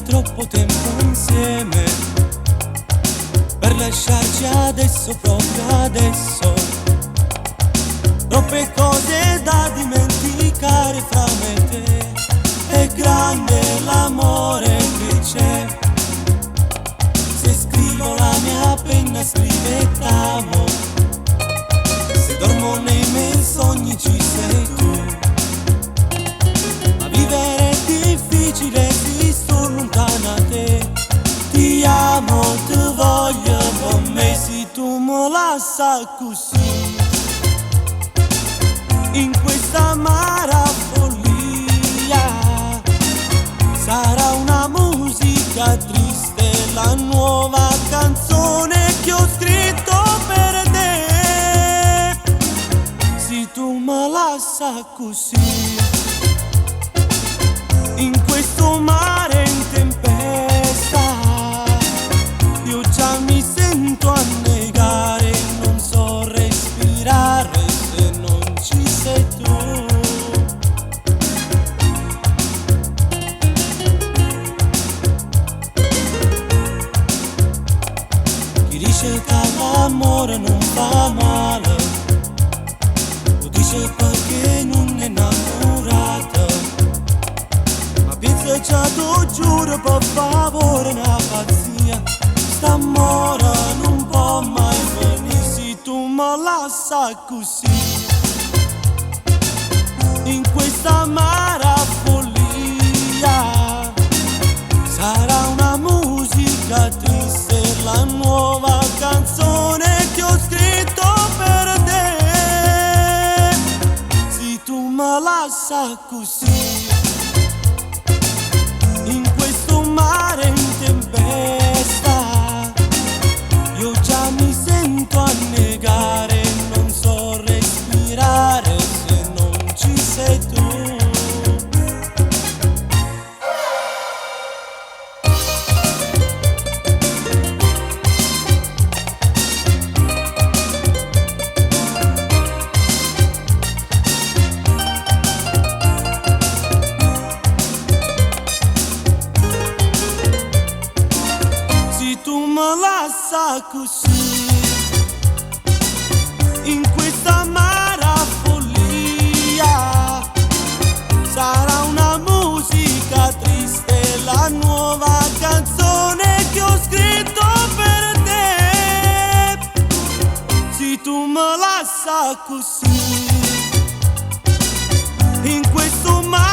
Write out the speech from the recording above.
troppo tempo insieme per lasciarci adesso, proprio adesso. Troppe cose da dimenticare fra me e te. È grande l'amore che c'è. Se scrivo la mia penna scrive t'amo. Se dormo nei miei sogni ci sei tu. Ma vivere è difficile, si sto lontana da te. Ti amo, ti voglio con me, se tu mi lasci così. In questa amara follia sarà una musica triste, la nuova canzone che ho scritto per te. Se tu mi lasci così, in questo mare in tempesta, io già mi sento annegare, non so respirare se non ci sei tu. Chi dice che l'amore non fa male, lo dice perché non è innamorata. Ma pensa già, tu giuro, per favore, una pazzia. St'amore non può mai venire se tu mi lasci così. In questa amara follia sarà una musica triste, la nuova canzone che ho scritto per te. Se tu mi lasci così, in questo mare in tempesta, io già mi sento annegare, non so respirare se non ci sei tu. Se tu mi lasci così, in questa amara follia sarà una musica triste, la nuova canzone che ho scritto per te. Se tu mi lasci così, in questo mare